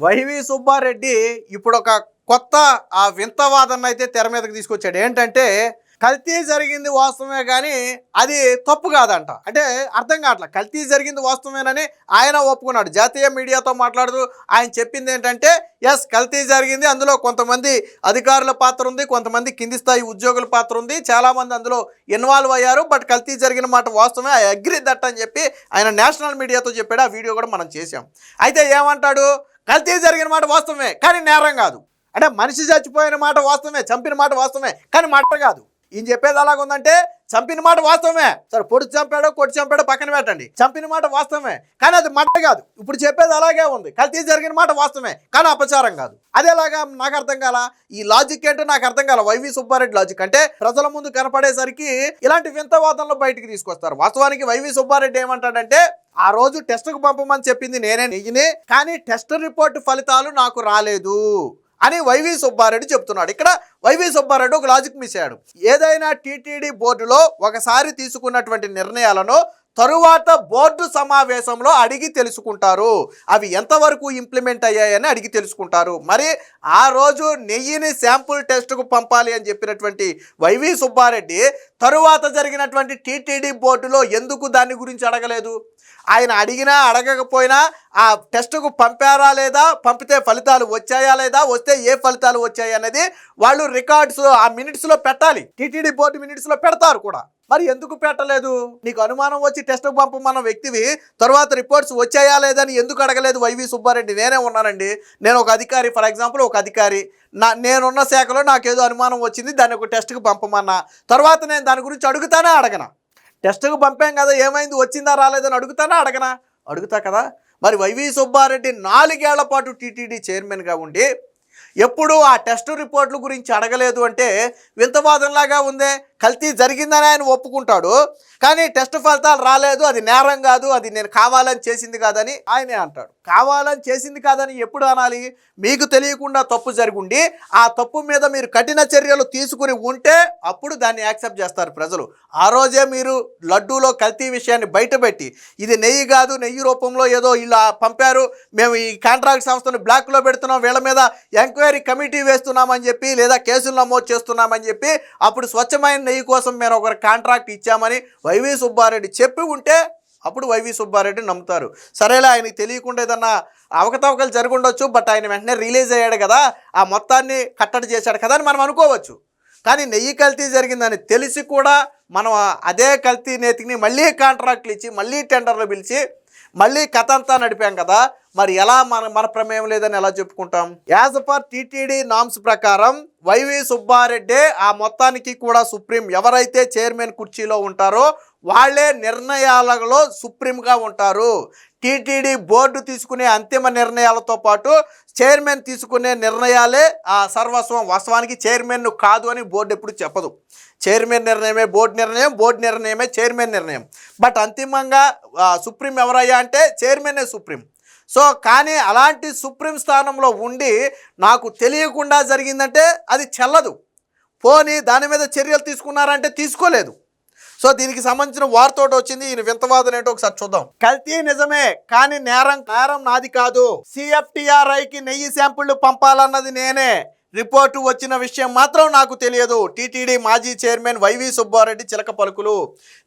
YV Subbareddy ఇప్పుడు ఒక కొత్త వింత వాదన అయితే తెర మీదకి తీసుకొచ్చాడు. ఏంటంటే కల్తీ జరిగింది వాస్తవమే కానీ అది తప్పు కాదంట. అంటే అర్థం కావట్లేదు. కల్తీ జరిగింది వాస్తవమేనని ఆయన ఒప్పుకున్నాడు. జాతీయ మీడియాతో మాట్లాడుతూ ఆయన చెప్పింది ఏంటంటే ఎస్ కల్తీ జరిగింది, అందులో కొంతమంది అధికారుల పాత్ర ఉంది, కొంతమంది కింది స్థాయి ఉద్యోగుల పాత్ర ఉంది, చాలామంది అందులో ఇన్వాల్వ్ అయ్యారు, బట్ కల్తీ జరిగిన మాట వాస్తవమే, ఐ అగ్రీ దట్ అని చెప్పి ఆయన నేషనల్ మీడియాతో చెప్పాడు. ఆ వీడియో కూడా మనం చేసాం. అయితే ఏమంటాడు, కల్తీ జరిగిన మాట వాస్తవమే కానీ నేరం కాదు. అంటే మనిషి చచ్చిపోయిన మాట వాస్తవమే, చంపిన మాట వాస్తవమే కానీ మర్డర్ కాదు. ఈయన చెప్పేది అలాగుందంటే చంపిన మాట వాస్తవమే, సరే పొడి చంపాడో కొట్టి చంపాడో పక్కన పెట్టండి, చంపిన మాట వాస్తవమే కానీ అది మర్డర్ కాదు. ఇప్పుడు చెప్పేది అలాగే ఉంది, కల్తీ జరిగిన మాట వాస్తవమే కానీ అపచారం కాదు. అదేలాగా నాకు అర్థం కాల, ఈ లాజిక్ ఏంటో నాకు అర్థం కాల. వైవి సుబ్బారెడ్డి లాజిక్ అంటే ప్రజల ముందు కనపడేసరికి ఇలాంటి వింత వాదనలు బయటికి తీసుకొస్తారు. వాస్తవానికి వైవి సుబ్బారెడ్డి ఏమంటాడంటే ఆ రోజు టెస్ట్కు పంపమని చెప్పింది నేనే నెయ్యినే, కానీ టెస్ట్ రిపోర్ట్ ఫలితాలు నాకు రాలేదు అని వైవి సుబ్బారెడ్డి చెప్తున్నాడు. ఇక్కడ వైవి సుబ్బారెడ్డి ఒక లాజిక్ మిస్ అయ్యాడు. ఏదైనా టీటీడీ బోర్డులో ఒకసారి తీసుకున్నటువంటి నిర్ణయాలను తరువాత బోర్డు సమావేశంలో అడిగి తెలుసుకుంటారు, అవి ఎంతవరకు ఇంప్లిమెంట్ అయ్యాయని అడిగి తెలుసుకుంటారు. మరి ఆ రోజు నెయ్యిని శాంపుల్ టెస్టుకు పంపాలి అని చెప్పినటువంటి వైవి సుబ్బారెడ్డి తరువాత జరిగినటువంటి టీటీడీ బోర్డులో ఎందుకు దాని గురించి అడగలేదు? ఆయన అడిగినా అడగకపోయినా ఆ టెస్టుకు పంపారా లేదా, పంపితే ఫలితాలు వచ్చాయా లేదా, వస్తే ఏ ఫలితాలు వచ్చాయి అనేది వాళ్ళు రికార్డ్స్ ఆ మినిట్స్లో పెట్టాలి. టీటీడీ బోర్డు మినిట్స్లో పెడతారు కూడా. మరి ఎందుకు పెట్టలేదు? నీకు అనుమానం వచ్చి టెస్ట్కు పంపమన్న వ్యక్తివి తర్వాత రిపోర్ట్స్ వచ్చాయా లేదని ఎందుకు అడగలేదు వైవి సుబ్బారెడ్డి? నేనే ఉన్నానండి, నేను ఒక అధికారి, ఫర్ ఎగ్జాంపుల్ ఒక అధికారి, నేనున్న శాఖలో నాకేదో అనుమానం వచ్చింది, దాన్ని ఒక టెస్ట్కి పంపమన్నా, తర్వాత నేను దాని గురించి అడుగుతానా అడగనా? టెస్ట్కు పంపాం కదా, ఏమైంది, వచ్చిందా రాలేదని అడుగుతానా అడగనా? అడుగుతా కదా. మరి వైవి సుబ్బారెడ్డి 4 ఏళ్ల పాటు టీటీడీ చైర్మన్గా ఉండి ఎప్పుడు ఆ టెస్ట్ రిపోర్ట్ల గురించి అడగలేదు అంటే వింత వాదనలాగా ఉందే. కల్తీ జరిగిందని ఆయన ఒప్పుకుంటాడు కానీ టెస్ట్ ఫలితాలు రాలేదు, అది నేరం కాదు, అది నేను కావాలని చేసింది కాదని ఆయనే అంటాడు. కావాలని చేసింది కాదని ఎప్పుడు అనాలి? మీకు తెలియకుండా తప్పు జరుగుండి ఆ తప్పు మీద మీరు కఠిన చర్యలు తీసుకుని ఉంటే అప్పుడు దాన్ని యాక్సెప్ట్ చేస్తారు ప్రజలు. ఆ రోజే మీరు లడ్డూలో కల్తీ విషయాన్ని బయటపెట్టి ఇది నెయ్యి కాదు, నెయ్యి రూపంలో ఏదో ఇలా పంపారు, మేము ఈ కాంట్రాక్ట్ సంస్థను బ్లాక్లో పెడుతున్నాం, వీళ్ళ మీద ఎంక్వైరీ కమిటీ వేస్తున్నామని చెప్పి లేదా కేసులు నమోదు చేస్తున్నామని చెప్పి అప్పుడు స్వచ్ఛమైన నెయ్యి కోసం మేము ఒక కాంట్రాక్ట్ ఇచ్చామని వైవి సుబ్బారెడ్డి చెప్పి ఉంటే అప్పుడు వైవి సుబ్బారెడ్డి నమ్ముతారు. సరేలే, ఆయనకి తెలియకుండా ఏదన్నా అవకతవకలు జరుగుండొచ్చు, బట్ ఆయన వెంటనే రిలీజ్ అయ్యాడు కదా, ఆ మొత్తాన్ని కట్టడి చేశాడు కదా అని మనం అనుకోవచ్చు. కానీ నెయ్యి కల్తీ జరిగిందని తెలిసి కూడా మనం అదే కల్తీ నేతిని మళ్ళీ కాంట్రాక్ట్లు ఇచ్చి మళ్ళీ టెండర్లు పిలిచి మళ్ళీ కథ అంతా నడిపాం కదా, మరి ఎలా మన ప్రమేయం లేదని ఎలా చెప్పుకుంటాం? యాజ్ పర్ టీటీడీ నామ్స్ ప్రకారం వైవి సుబ్బారెడ్డి ఆ మొత్తానికి కూడా సుప్రీం, ఎవరైతే చైర్మన్ కుర్చీలో ఉంటారో వాళ్ళే నిర్ణయాలలో సుప్రీంగా ఉంటారు. టీటీడీ బోర్డు తీసుకునే అంతిమ నిర్ణయాలతో పాటు చైర్మన్ తీసుకునే నిర్ణయాలే ఆ సర్వస్వం. వాస్తవానికి చైర్మన్ కాదు అని బోర్డు ఎప్పుడు చెప్పదు. చైర్మన్ నిర్ణయమే బోర్డు నిర్ణయం, బోర్డు నిర్ణయమే చైర్మన్ నిర్ణయం. బట్ అంతిమంగా సుప్రీం ఎవరయ్యా అంటే చైర్మనే సుప్రీం. సో కానీ అలాంటి సుప్రీం స్థానంలో ఉండి నాకు తెలియకుండా జరిగిందంటే అది చెల్లదు. పోనీ దాని మీద చర్యలు తీసుకున్నారంటే తీసుకోలేదు. సో దీనికి సంబంధించిన వార్తోటి వచ్చింది. ఈయన వింతవాదన ఏంటో ఒకసారి చూద్దాం. కల్తీ నిజమే కానీ నేరం నాది కాదు. CFTRIకి నెయ్యి శాంపుళ్లు పంపాలన్నది నేనే, రిపోర్టు వచ్చిన విషయం మాత్రం నాకు తెలియదు. టీటీడీ మాజీ చైర్మన్ వైవి సుబ్బారెడ్డి చిలక పలుకులు.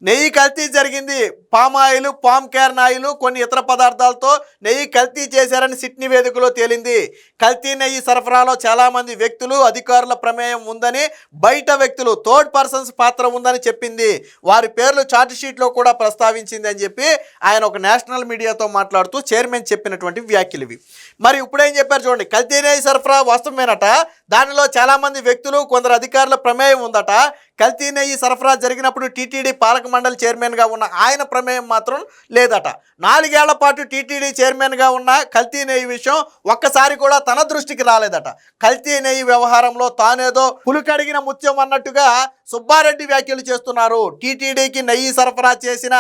నెయ్యి కల్తీ జరిగింది, పామాయిల్, పామ్ కేర్న్ ఆయిల్, కొన్ని ఇతర పదార్థాలతో నెయ్యి కల్తీ చేశారని సిట్ నివేదికలో తేలింది. కల్తీ నెయ్యి సరఫరాలో చాలామంది వ్యక్తులు, అధికారుల ప్రమేయం ఉందని, బయట వ్యక్తులు, థర్డ్ పర్సన్స్ పాత్ర ఉందని చెప్పింది. వారి పేర్లు ఛార్జ్ షీట్లో కూడా ప్రస్తావించింది అని చెప్పి ఆయన ఒక నేషనల్ మీడియాతో మాట్లాడుతూ చైర్మన్ చెప్పినటువంటి వ్యాఖ్యలు ఇవి. మరి ఇప్పుడేం చెప్పారు చూడండి, కల్తీ నెయ్యి సరఫరా వాస్తవమేనట, దానిలో చాలామంది వ్యక్తులు, కొందరు అధికారుల ప్రమేయం ఉందట. కల్తీ నెయ్యి సరఫరా జరిగినప్పుడు టీటీడీ పాలక మండలి చైర్మన్గా ఉన్న ఆయన ప్రమేయం మాత్రం లేదట. 4 ఏళ్ల పాటు టీటీడీ చైర్మన్గా ఉన్న కల్తీ నెయ్యి విషయం ఒక్కసారి కూడా తన దృష్టికి రాలేదట. కల్తీ నెయ్యి వ్యవహారంలో తానేదో పులికడిగిన ముత్యం అన్నట్టుగా సుబ్బారెడ్డి వ్యాఖ్యలు చేస్తున్నారు. టీటీడీకి నెయ్యి సరఫరా చేసిన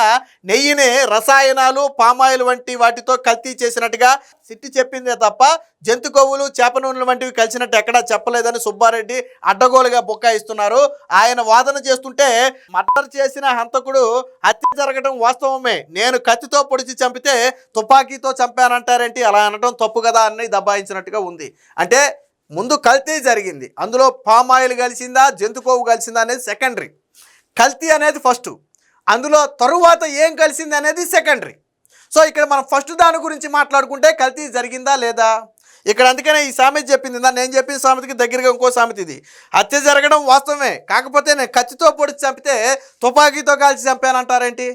నెయ్యిని రసాయనాలు, పామాయిల్ వంటి వాటితో కల్తీ చేసినట్టుగా సిట్టి చెప్పిందే తప్ప జంతు కొవ్వులు, చేప నూనెలు వంటివి కలిసినట్టు ఎక్కడా చెప్పలేదని సుబ్బారెడ్డి అడ్డగోలుగా బుకాయిస్తున్నారు. ఆయన వాదన చేస్తుంటే మర్డర్ చేసిన హంతకుడు హత్య జరగడం వాస్తవమే, నేను కత్తితో పొడిచి చంపితే తుపాకీతో చంపానంటారేంటి, అలా అనడం తప్పు కదా అని దబాయించినట్టుగా ఉంది. అంటే ముందు కల్తీ జరిగింది, అందులో పామాయిల్ కలిసిందా జంతుకోవు కలిసిందా అనేది సెకండరీ, కల్తీ అనేది ఫస్ట్, అందులో తరువాత ఏం కలిసింది అనేది సెకండరీ. సో ఇక్కడ మనం ఫస్ట్ దాని గురించి మాట్లాడుకుంటే కల్తీ జరిగిందా లేదా ఇక్కడ. అందుకనే ఈ సామెత చెప్పింది, నేను చెప్పిన సామెతకి దగ్గరగా ఇంకో సామెత ఇది. హత్య జరగడం వాస్తవమే, కాకపోతే నేను కత్తితో పొడిచి చంపితే తుపాకీతో కాల్చి చంపానంటారేంటి,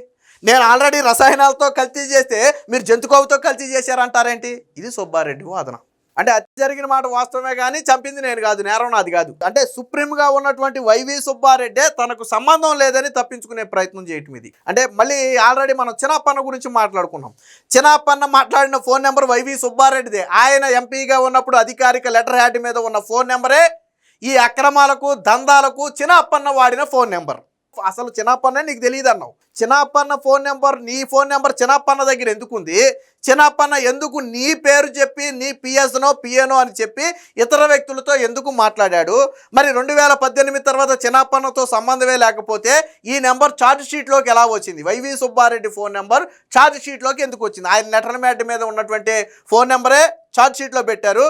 నేను ఆల్రెడీ రసాయనాలతో కల్తీ చేస్తే మీరు జంతుకోవుతో కల్తీ చేశారంటారేంటి. ఇది సుబ్బారెడ్డి వాదన. అంటే హత్య జరిగిన మాట వాస్తవమే కానీ చంపింది నేను కాదు, నేరం నాది కాదు. అంటే సుప్రీంగా ఉన్నటువంటి వైవి సుబ్బారెడ్డే తనకు సంబంధం లేదని తప్పించుకునే ప్రయత్నం చేయటం ఇది. అంటే మళ్ళీ ఆల్రెడీ మనం చిన్నప్పన్న గురించి మాట్లాడుకున్నాం. చిన్నప్పన్న మాట్లాడిన ఫోన్ నెంబర్ వైవి సుబ్బారెడ్డిదే. ఆయన ఎంపీగా ఉన్నప్పుడు అధికారిక లెటర్ హ్యాడ్ మీద ఉన్న ఫోన్ నెంబరే ఈ అక్రమాలకు దందాలకు చిన్నప్పన్న వాడిన ఫోన్ నెంబర్. అసలు చిన్నప్పన్నే నీకు తెలియదు అన్నావు. చిన్నప్పన్న ఫోన్ నెంబర్, నీ ఫోన్ నెంబర్ చిన్నప్పన్న దగ్గర ఎందుకుంది? చిన్నప్పన్న ఎందుకు నీ పేరు చెప్పి నీ పిఎస్నో పిఏనో అని చెప్పి ఇతర వ్యక్తులతో ఎందుకు మాట్లాడాడు? మరి 2018 తర్వాత చిన్నప్పన్నతో సంబంధమే లేకపోతే ఈ నెంబర్ ఛార్జ్ షీట్లోకి ఎలా వచ్చింది? YV Subbareddy phone number charge షీట్లోకి ఎందుకు వచ్చింది? ఆయన లెటర్ మ్యాట్ మీద ఉన్నటువంటి ఫోన్ నెంబరే ఛార్జ్ షీట్లో పెట్టారు,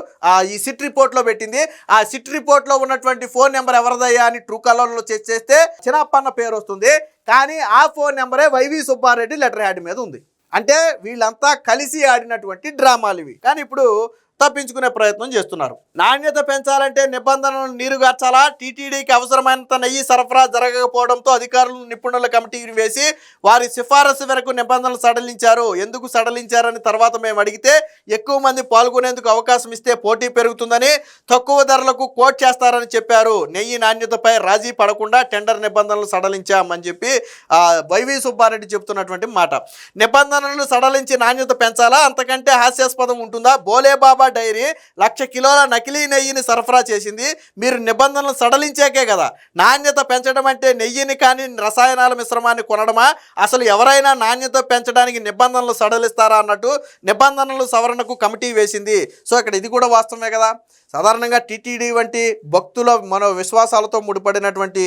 ఈ సిట్ రిపోర్ట్లో పెట్టింది. ఆ సిట్ రిపోర్ట్లో ఉన్నటువంటి ఫోన్ నెంబర్ ఎవరిదయ్యా అని ట్రూ కలర్లో చెక్ చేస్తే చిన్నప్పన్న పేరు వస్తుంది, కానీ ఆ ఫోన్ నెంబరే వైవి సుబ్బారెడ్డి లెటర్ హ్యాడ్ మీద ఉంది. అంటే వీళ్ళంతా కలిసి ఆడినటువంటి డ్రామాలు ఇవి. కానీ ఇప్పుడు తప్పించుకునే ప్రయత్నం చేస్తున్నారు. నాణ్యత పెంచాలంటే నిబంధనలను నీరుగార్చాలా? టీటీడీకి అవసరమైనంత నెయ్యి సరఫరా జరగకపోవడంతో అధికారులు నిపుణుల కమిటీని వేసి వారి సిఫారసు మేరకు నిబంధనలు సడలించారు. ఎందుకు సడలించారని తర్వాత మేము అడిగితే ఎక్కువ మంది పాల్గొనేందుకు అవకాశం ఇస్తే పోటీ పెరుగుతుందని, తక్కువ ధరలకు కోట్ చేస్తారని చెప్పారు. నెయ్యి నాణ్యతపై రాజీ పడకుండా టెండర్ నిబంధనలు సడలించామని చెప్పి వైవి సుబ్బారెడ్డి చెప్తున్నటువంటి మాట. నిబంధనలను సడలించి నాణ్యత పెంచాలా? అంతకంటే హాస్యాస్పదం ఉంటుందా? బోలేబాబా డైరీ 1,00,000 కిలోల నకిలీ నెయ్యిని సరఫరా చేసింది. మీరు నిబంధనలు సడలించాకే కదా. నాణ్యత పెంచడం అంటే నెయ్యిని కానీ రసాయనాల మిశ్రమాన్ని కొనడమా? అసలు ఎవరైనా నాణ్యత పెంచడానికి నిబంధనలు సడలిస్తారా అన్నట్టు నిబంధనలు సవరణకు కమిటీ వేసింది. సో ఇక్కడ ఇది కూడా వాస్తవమే కదా. సాధారణంగా టీటీడీ వంటి భక్తుల మన విశ్వాసాలతో ముడిపడినటువంటి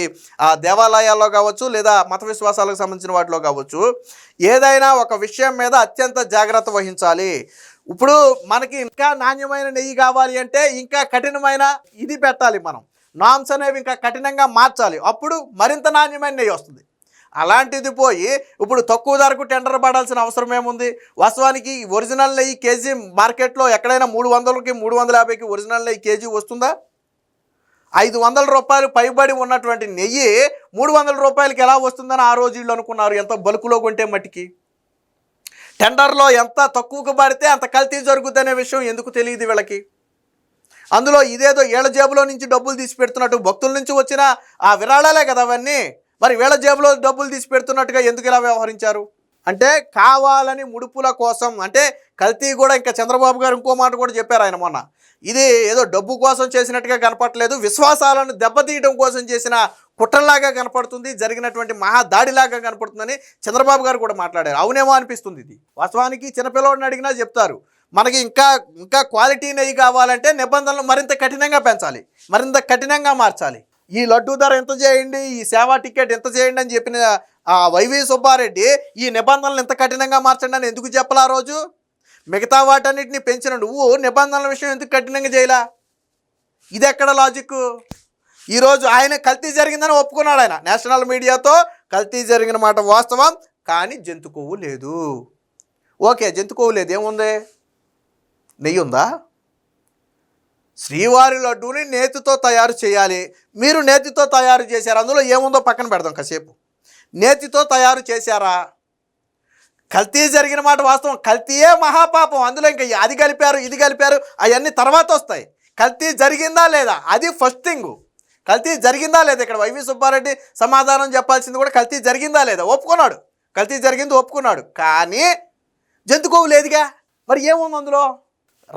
దేవాలయాల్లో కావచ్చు, లేదా మత విశ్వాసాలకు సంబంధించిన వాటిలో కావచ్చు, ఏదైనా ఒక విషయం మీద అత్యంత జాగ్రత్త వహించాలి. ఇప్పుడు మనకి ఇంకా నాణ్యమైన నెయ్యి కావాలి అంటే ఇంకా కఠినమైన ఇది పెట్టాలి, మనం నామ్స్ అనేవి ఇంకా కఠినంగా మార్చాలి, అప్పుడు మరింత నాణ్యమైన నెయ్యి వస్తుంది. అలాంటిది పోయి ఇప్పుడు తక్కువ ధరకు టెండర్ పడాల్సిన అవసరం ఏముంది? వాస్తవానికి ఒరిజినల్ నెయ్యి కేజీ మార్కెట్లో ఎక్కడైనా 300కి 350కి ఒరిజినల్ నెయ్యి కేజీ వస్తుందా? 500 రూపాయలు పైబడి ఉన్నటువంటి నెయ్యి 300 రూపాయలకి ఎలా వస్తుందని ఆ రోజు వీళ్ళు అనుకున్నారు. ఎంత బల్కులో కొంటే మట్టికి. టెండర్లో ఎంత తక్కువకు పడితే అంత కల్తీ జరుగుతుందనే విషయం ఎందుకు తెలియదు వీళ్ళకి. అందులో ఇదేదో ఏళ్ల జేబులో నుంచి డబ్బులు తీసి పెడుతున్నట్టు, భక్తుల నుంచి వచ్చిన ఆ విరాళాలే కదా అవన్నీ, మరి వీళ్ళ జేబులో డబ్బులు తీసి పెడుతున్నట్టుగా ఎందుకు ఇలా వ్యవహరించారు? అంటే కావాలని ముడుపుల కోసం, అంటే కల్తీ కూడా ఇంకా చంద్రబాబు గారు ఇంకో మాట కూడా చెప్పారు ఆయన మొన్న, ఇది ఏదో డబ్బు కోసం చేసినట్టుగా కనపడలేదు, విశ్వాసాలను దెబ్బతీయడం కోసం చేసిన కుట్రలాగా కనపడుతుంది, జరిగినటువంటి మహాదాడిలాగా కనపడుతుందని చంద్రబాబు గారు కూడా మాట్లాడారు. అవునేమో అనిపిస్తుంది. ఇది వాస్తవానికి చిన్నపిల్లవాడిని అడిగినా చెప్తారు, మనకి ఇంకా క్వాలిటీ నెయ్యి కావాలంటే నిబంధనలు మరింత కఠినంగా పెంచాలి, మరింత కఠినంగా మార్చాలి. ఈ లడ్డూ ధర ఎంత చేయండి, ఈ సేవా టికెట్ ఎంత చేయండి అని చెప్పిన వైవి సుబ్బారెడ్డి ఈ నిబంధనలు ఎంత కఠినంగా మార్చండి అని ఎందుకు చెప్పాలా? రోజు మిగతా వాటన్నిటిని పెంచిన నువ్వు నిబంధనల విషయం ఎందుకు కఠినంగా చేయలా? ఇది ఎక్కడ లాజిక్? ఈరోజు ఆయన కల్తీ జరిగిందని ఒప్పుకున్నాడు. ఆయన నేషనల్ మీడియాతో కల్తీ జరిగిన మాట వాస్తవం, కానీ జంతు కొవ్వు లేదు. ఓకే, జంతు కొవ్వు లేదు, ఏముంది? నెయ్యి ఉందా? శ్రీవారి లడ్డూని నేతితో తయారు చేయాలి, మీరు నేతితో తయారు చేశారు, అందులో ఏముందో పక్కన పెడదాం కాసేపు. నేతితో తయారు చేశారా? కల్తీ జరిగిన మాట వాస్తవం, కల్తీయే మహాపాపం. అందులో ఇంకా అది కలిపారు ఇది కలిపారు అవన్నీ తర్వాత వస్తాయి. కల్తీ జరిగిందా లేదా అది ఫస్ట్ థింగ్. కల్తీ జరిగిందా లేదా ఇక్కడ వైవి సుబ్బారెడ్డి సమాధానం చెప్పాల్సింది కూడా కల్తీ జరిగిందా లేదా. ఒప్పుకున్నాడు, కల్తీ జరిగింది ఒప్పుకున్నాడు, కానీ జంతుకోవు లేదుగా. మరి ఏముంది అందులో?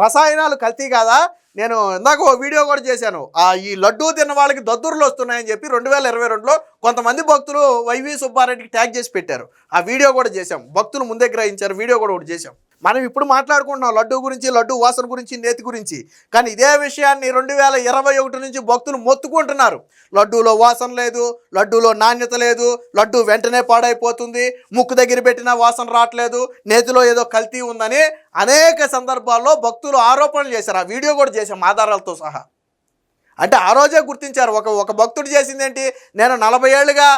రసాయనాలు కల్తీ కాదా? నేను ఇందాక ఓ వీడియో కూడా చేశాను, ఈ లడ్డూ తిన్న వాళ్ళకి దద్దుర్లు వస్తున్నాయని చెప్పి 2022లో కొంతమంది భక్తులు వైవి సుబ్బారెడ్డికి ట్యాగ్ చేసి పెట్టారు. ఆ వీడియో కూడా చేశాం, భక్తులు ముందే గ్రహించారు, వీడియో కూడా ఒకటి చేశాం. మనం ఇప్పుడు మాట్లాడుకుంటున్నాం లడ్డు గురించి, లడ్డు వాసన గురించి, నేతి గురించి. కానీ ఇదే విషయాన్ని 2021 నుంచి భక్తులు మొత్తుకుంటున్నారు. లడ్డూలో వాసన లేదు, లడ్డూలో నాణ్యత లేదు, లడ్డు వెంటనే పాడైపోతుంది, ముక్కు దగ్గర పెట్టినా వాసన రావట్లేదు, నేతిలో ఏదో కల్తీ ఉందని అనేక సందర్భాల్లో భక్తులు ఆరోపణలు చేశారు. ఆ వీడియో కూడా చేశాం ఆధారాలతో సహా. అంటే ఆ రోజే గుర్తించారు. ఒక భక్తుడు చేసింది ఏంటి, నేను 40 ఏళ్ళుగా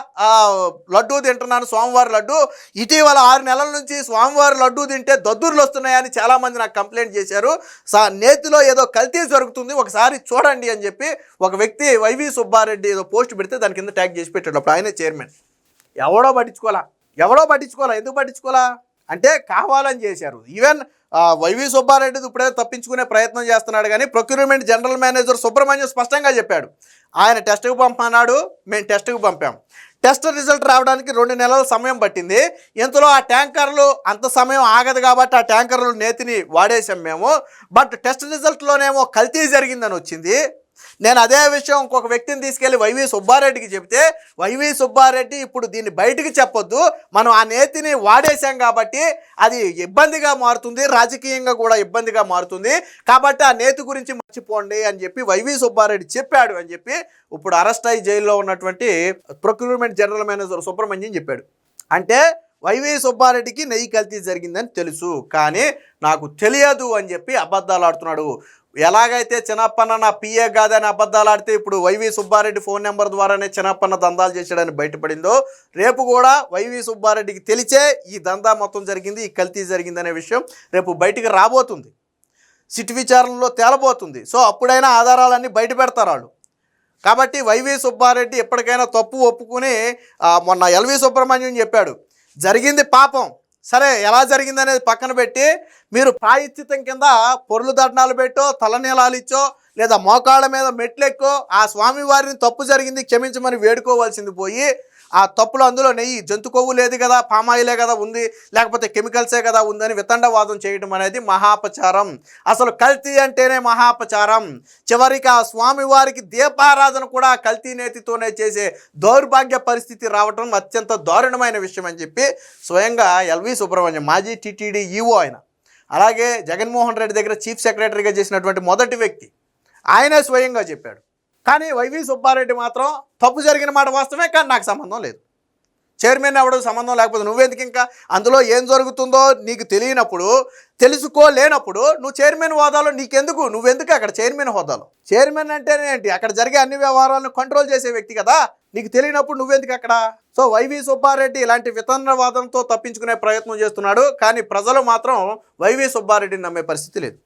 లడ్డూ తింటున్నాను, స్వామివారి లడ్డు. ఇటీవల 6 నెలల నుంచి స్వామివారి లడ్డూ తింటే దద్దుర్లు వస్తున్నాయని చాలామంది నాకు కంప్లైంట్ చేశారు. నేతిలో ఏదో కల్తీ జరుగుతుంది, ఒకసారి చూడండి అని చెప్పి ఒక వ్యక్తి వైవి సుబ్బారెడ్డి ఏదో పోస్ట్ పెడితే దాని కింద ట్యాగ్ చేసి పెట్టాడు. అప్పుడు ఆయనే చైర్మన్. ఎవడో పట్టించుకోవాలా. ఎందుకు పట్టించుకోవాలా అంటే కావాలని చేశారు. ఈవెన్ వైవి సుబ్బారెడ్డి ఇప్పుడే తప్పించుకునే ప్రయత్నం చేస్తున్నాడు. కానీ ప్రొక్యూర్మెంట్ జనరల్ మేనేజర్ సుబ్రహ్మణ్యం స్పష్టంగా చెప్పాడు, ఆయన టెస్ట్కి పంపన్నాడు, మేము టెస్ట్కి పంపాం. టెస్ట్ రిజల్ట్ రావడానికి 2 నెలల సమయం పట్టింది. ఇంతలో ఆ ట్యాంకర్లు అంత సమయం ఆగదు కాబట్టి ఆ ట్యాంకర్లు నేతిని వాడేసాం మేము. బట్ టెస్ట్ రిజల్ట్లోనేమో కల్తీ జరిగిందని వచ్చింది. నేను అదే విషయం ఇంకొక వ్యక్తిని తీసుకెళ్ళి వైవి సుబ్బారెడ్డికి చెప్తే వైవి సుబ్బారెడ్డి ఇప్పుడు దీన్ని బయటికి చెప్పొద్దు, మనం ఆ నేతిని వాడేశాం కాబట్టి అది ఇబ్బందిగా మారుతుంది, రాజకీయంగా కూడా ఇబ్బందిగా మారుతుంది, కాబట్టి ఆ నేతి గురించి మర్చిపోండి అని చెప్పి వైవి సుబ్బారెడ్డి చెప్పాడు అని చెప్పి ఇప్పుడు అరెస్ట్ అయ్యి జైల్లో ఉన్నటువంటి ప్రొక్యూర్మెంట్ జనరల్ మేనేజర్ సుబ్రహ్మణ్యం చెప్పాడు. అంటే వైవి సుబ్బారెడ్డికి నెయ్యి కల్తీ జరిగిందని తెలుసు, కానీ నాకు తెలియదు అని చెప్పి అబద్ధాలు ఆడుతున్నాడు. ఎలాగైతే చిన్నప్పన్న నా పిఏ కాదని అబద్ధాలు ఆడితే ఇప్పుడు వైవి సుబ్బారెడ్డి ఫోన్ నెంబర్ ద్వారానే చిన్నప్పన్న దందాలు చేశాడని బయటపడిందో, రేపు కూడా వైవి సుబ్బారెడ్డికి తెలిసే ఈ దందా మొత్తం జరిగింది, ఈ కల్తీ జరిగిందనే విషయం రేపు బయటికి రాబోతుంది, సిట్ విచారణలో తేలబోతుంది. సో అప్పుడైనా ఆధారాలన్నీ బయట పెడతారు వాళ్ళు. కాబట్టి వైవి సుబ్బారెడ్డి ఎప్పటికైనా తప్పు ఒప్పుకుని మొన్న ఎల్వి సుబ్రహ్మణ్యం చెప్పాడు, జరిగింది పాపం, సరే ఎలా జరిగిందనేది పక్కన పెట్టి మీరు ప్రాయశ్చిత్తం కింద పొర్లు దండాలు పెట్టో, తలనీలాలు ఇచ్చో, లేదా మోకాళ్ళ మీద మెట్లెక్కో ఆ స్వామివారిని తప్పు జరిగింది క్షమించమని వేడుకోవాల్సింది పోయి, ఆ తప్పులు అందులో నెయ్యి జంతు కొవ్వు లేదు కదా, పామాయిలే కదా ఉంది, లేకపోతే కెమికల్సే కదా ఉందని వితండవాదం చేయడం అనేది మహాపచారం. అసలు కల్తీ అంటేనే మహాపచారం. చివరికి ఆ స్వామివారికి దీపారాధన కూడా కల్తీ నేతితోనే చేసే దౌర్భాగ్య పరిస్థితి రావటం అత్యంత దారుణమైన విషయం అని చెప్పి స్వయంగా ఎల్వి సుబ్రహ్మణ్యం, మాజీ టీటీడీ ఈవో ఆయన, అలాగే జగన్మోహన్ రెడ్డి దగ్గర చీఫ్ సెక్రటరీగా చేసినటువంటి మొదటి వ్యక్తి, ఆయనే స్వయంగా చెప్పాడు. కానీ వైవి సుబ్బారెడ్డి మాత్రం తప్పు జరిగిన మాట వాస్తవమే, కానీ నాకు సంబంధం లేదు, చైర్మన్ ఎవడు సంబంధం లేకపోతే నువ్వెందుకు, ఇంకా అందులో ఏం జరుగుతుందో నీకు తెలియనప్పుడు, తెలుసుకోలేనప్పుడు నువ్వు చైర్మన్ హోదాలో నువ్వెందుకు అక్కడ చైర్మన్ హోదాలో? చైర్మన్ అంటేనే ఏంటి, అక్కడ జరిగే అన్ని వ్యవహారాలను కంట్రోల్ చేసే వ్యక్తి కదా, నీకు తెలియనప్పుడు నువ్వెందుకు అక్కడ? సో వైవి సుబ్బారెడ్డి ఇలాంటి వితండవాదంతో తప్పించుకునే ప్రయత్నం చేస్తున్నాడు, కానీ ప్రజలు మాత్రం వైవి సుబ్బారెడ్డిని నమ్మే పరిస్థితి లేదు.